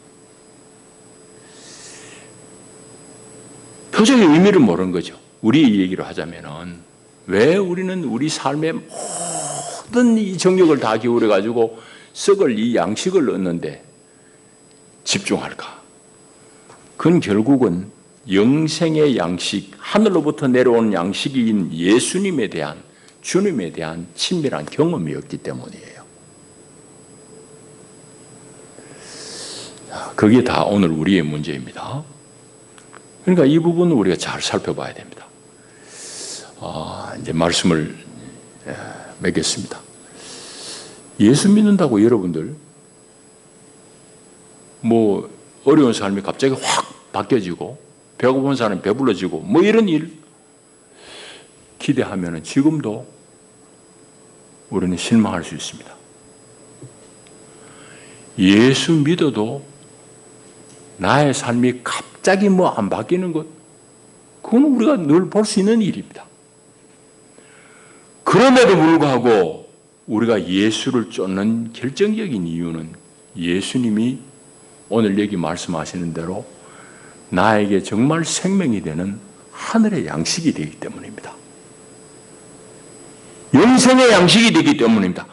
표적의 의미를 모르는 거죠. 우리 얘기로 하자면은 왜 우리는 우리 삶의 모든 이 정력을 다 기울여가지고 썩을 이 양식을 얻는데 집중할까? 그건 결국은 영생의 양식, 하늘로부터 내려오는 양식인 예수님에 대한, 주님에 대한 친밀한 경험이었기 때문이에요. 그게 다 오늘 우리의 문제입니다. 그러니까 이 부분은 우리가 잘 살펴봐야 됩니다. 이제 말씀을 맺겠습니다. 예수 믿는다고 여러분들 뭐 어려운 삶이 갑자기 확 바뀌어지고 배고픈 사람이 배불러지고 뭐 이런 일 기대하면 지금도 우리는 실망할 수 있습니다. 예수 믿어도 나의 삶이 갑자기 뭐 안 바뀌는 것, 그건 우리가 늘 볼 수 있는 일입니다. 그럼에도 불구하고 우리가 예수를 쫓는 결정적인 이유는 예수님이 오늘 여기 말씀하시는 대로 나에게 정말 생명이 되는 하늘의 양식이 되기 때문입니다. 영생의 양식이 되기 때문입니다.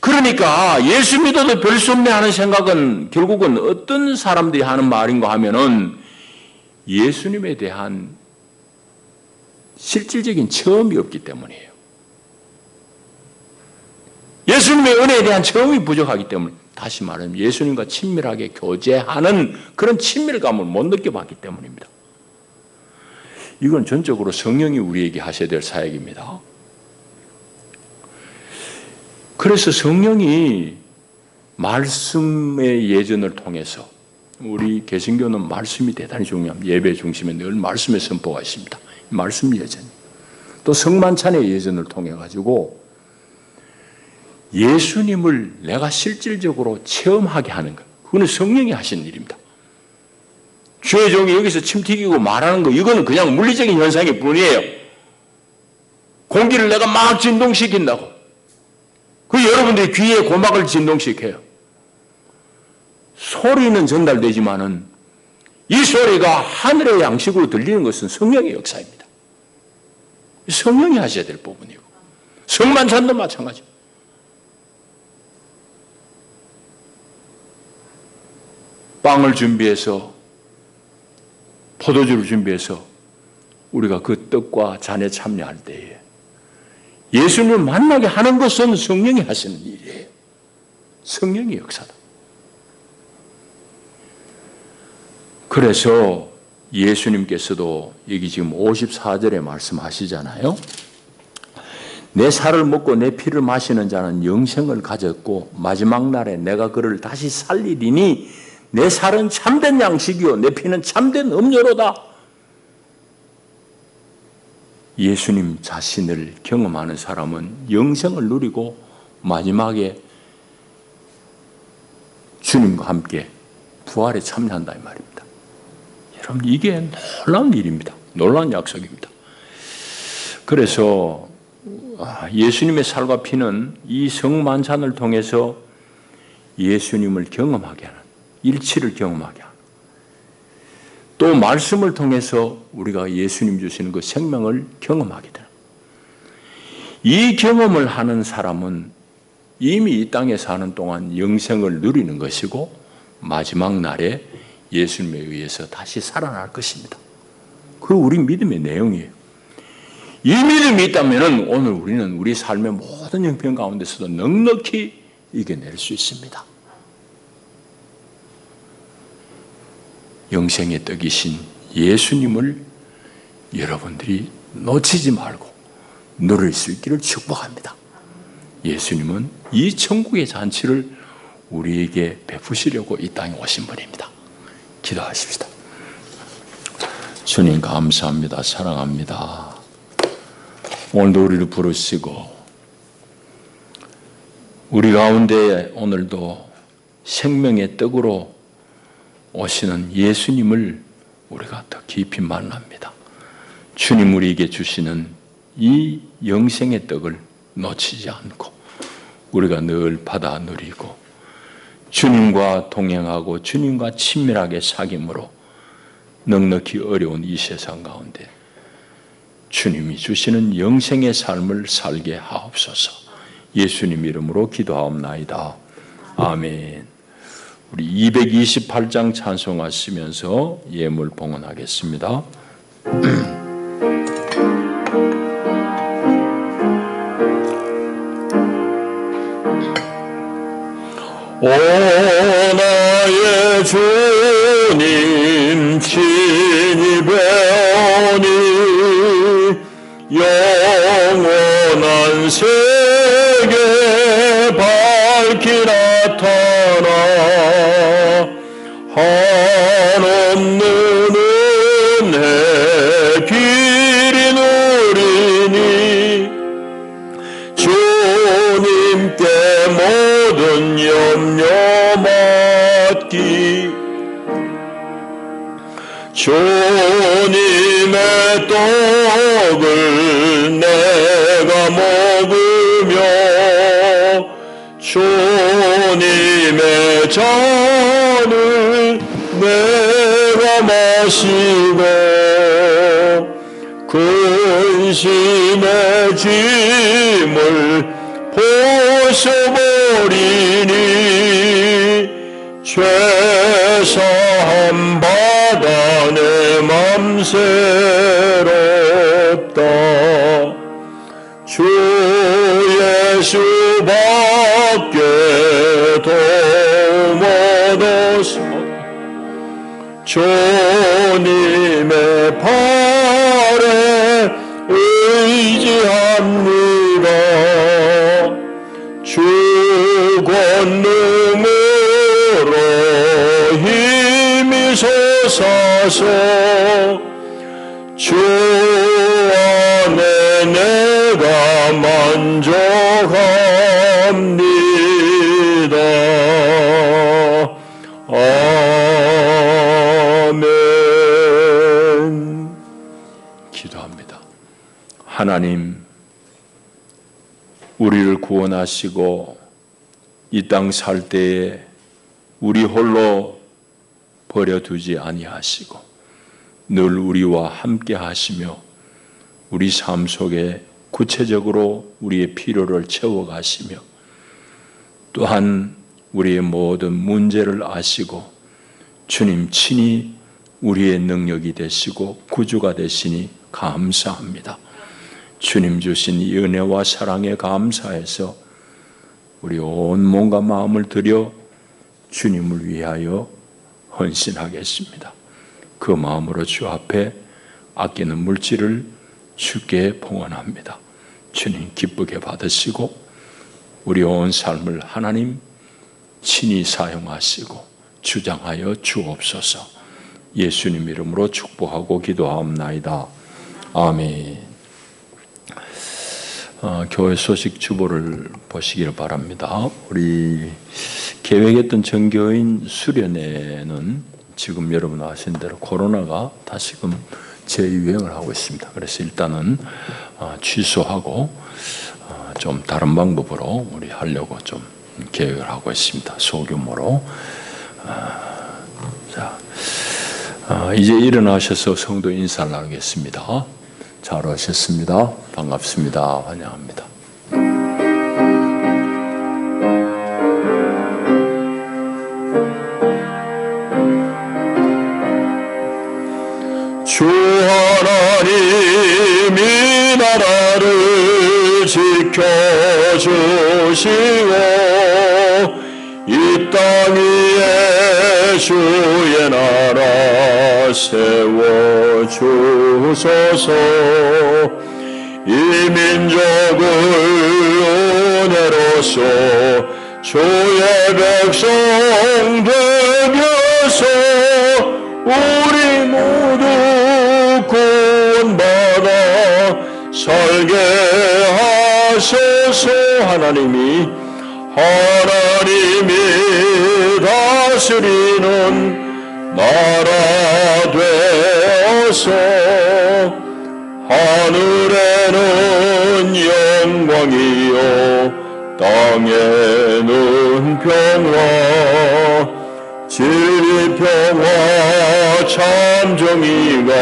그러니까 예수 믿어도 별 수 없네 하는 생각은 결국은 어떤 사람들이 하는 말인가 하면은 예수님에 대한 실질적인 체험이 없기 때문이에요. 예수님의 은혜에 대한 체험이 부족하기 때문에, 다시 말하면 예수님과 친밀하게 교제하는 그런 친밀감을 못 느껴봤기 때문입니다. 이건 전적으로 성령이 우리에게 하셔야 될 사역입니다. 그래서 성령이 말씀의 예전을 통해서, 우리 개신교는 말씀이 대단히 중요합니다. 예배 중심에 늘 말씀의 선포가 있습니다. 말씀 예전, 또 성만찬의 예전을 통해 가지고 예수님을 내가 실질적으로 체험하게 하는 것, 그거는 성령이 하신 일입니다. 주의 종이 여기서 침 튀기고 말하는 거, 이거는 그냥 물리적인 현상일 뿐이에요. 공기를 내가 막 진동시킨다고, 그 여러분들이 귀에 고막을 진동시켜요. 소리는 전달되지만은 이 소리가 하늘의 양식으로 들리는 것은 성령의 역사입니다. 성령이 하셔야 될 부분이고, 성만찬도 마찬가지. 빵을 준비해서, 포도주를 준비해서 우리가 그 떡과 잔에 참여할 때에 예수님을 만나게 하는 것은 성령이 하시는 일이에요. 성령의 역사다. 그래서 예수님께서도 여기 지금 54절에 말씀하시잖아요. 내 살을 먹고 내 피를 마시는 자는 영생을 가졌고 마지막 날에 내가 그를 다시 살리리니 내 살은 참된 양식이요 내 피는 참된 음료로다. 예수님 자신을 경험하는 사람은 영생을 누리고 마지막에 주님과 함께 부활에 참여한다 이 말입니다. 여러분, 이게 놀라운 일입니다. 놀라운 약속입니다. 그래서 예수님의 살과 피는 이 성만찬을 통해서 예수님을 경험하게 하는, 일치를 경험하게 하고, 또 말씀을 통해서 우리가 예수님 주시는 그 생명을 경험하게 되는, 이 경험을 하는 사람은 이미 이 땅에 사는 동안 영생을 누리는 것이고 마지막 날에 예수님에 의해서 다시 살아날 것입니다. 그 우리 믿음의 내용이에요. 이 믿음이 있다면 오늘 우리는 우리 삶의 모든 형편 가운데서도 넉넉히 이겨낼 수 있습니다. 영생의 떡이신 예수님을 여러분들이 놓치지 말고 누릴 수 있기를 축복합니다. 예수님은 이 천국의 잔치를 우리에게 베푸시려고 이 땅에 오신 분입니다. 기도하십시다. 주님 감사합니다. 사랑합니다. 오늘도 우리를 부르시고 우리 가운데 오늘도 생명의 떡으로 오시는 예수님을 우리가 더 깊이 만납니다. 주님 우리에게 주시는 이 영생의 떡을 놓치지 않고 우리가 늘 받아 누리고 주님과 동행하고 주님과 친밀하게 사귐으로 넉넉히 어려운 이 세상 가운데 주님이 주시는 영생의 삶을 살게 하옵소서. 예수님 이름으로 기도하옵나이다. 아멘. 우리 228장 찬송하시면서 예물 봉헌하겠습니다. 오 나의 주님 친히 배우니 영원한 세계 밝히 나타나 한없는 은혜 길이 누리니 주님께 모든 염려 맡기 주님의 떡을 내가 먹으며 주님의 잔을 내가 마시고 근심의 짐을 벗어버리니 죄사함 받아 내 맘 새롭다. 주 예수밖에 도움 얻어서 주님의 팔에 의지합니다. 주 권능으로 힘이 솟아서 주 안에 내가 만족합니다. 아멘. 기도합니다. 하나님, 우리를 구원하시고 이 땅 살 때에 우리 홀로 버려두지 아니하시고 늘 우리와 함께 하시며 우리 삶 속에 구체적으로 우리의 필요를 채워가시며 또한 우리의 모든 문제를 아시고 주님 친히 우리의 능력이 되시고 구주가 되시니 감사합니다. 주님 주신 이 은혜와 사랑에 감사해서 우리 온 몸과 마음을 들여 주님을 위하여 헌신하겠습니다. 그 마음으로 주 앞에 아끼는 물질을 주께 봉헌합니다. 주님 기쁘게 받으시고 우리 온 삶을 하나님 친히 사용하시고 주장하여 주옵소서. 예수님 이름으로 축복하고 기도하옵나이다. 아멘. 교회 소식 주보를 보시기를 바랍니다. 우리 계획했던 전교인 수련회는 지금 여러분 아신 대로 코로나가 다시금 재유행을 하고 있습니다. 그래서 일단은 취소하고 좀 다른 방법으로 우리 하려고 좀 계획을 하고 있습니다. 소규모로 이제 일어나셔서 성도 인사를 나누겠습니다. 잘 오셨습니다. 반갑습니다. 환영합니다. 주 하나님이 나라를 지켜주시고 이 땅 위에 주의 나라 세워주소서. 이 민족을 은혜로서 주의 백성 되면서 우리 모두 구원받아 살게 하소서. 하나님이 다스리는 나라 되어서 하늘에는 영광이요 땅에는 평화, 진리 평화 참정의가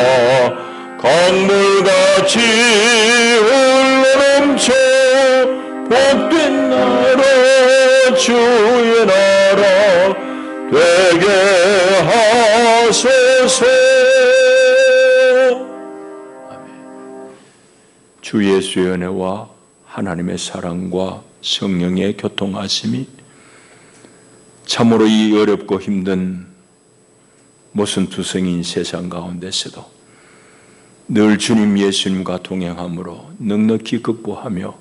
강물같이 흘러넘쳐 복된 나라 주의 나라 되게 하소서. 주 예수의 은혜와 하나님의 사랑과 성령의 교통하심이 참으로 이 어렵고 힘든 모순투성인 세상 가운데서도 늘 주님 예수님과 동행함으로 넉넉히 극복하며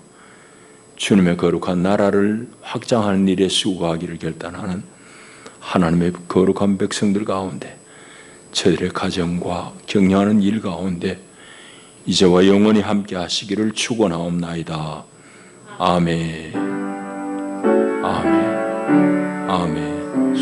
주님의 거룩한 나라를 확장하는 일에 수고하기를 결단하는 하나님의 거룩한 백성들 가운데 저들의 가정과 격려하는 일 가운데 이제와 영원히 함께 하시기를 축원하옵나이다. 아멘. 아멘. 아멘.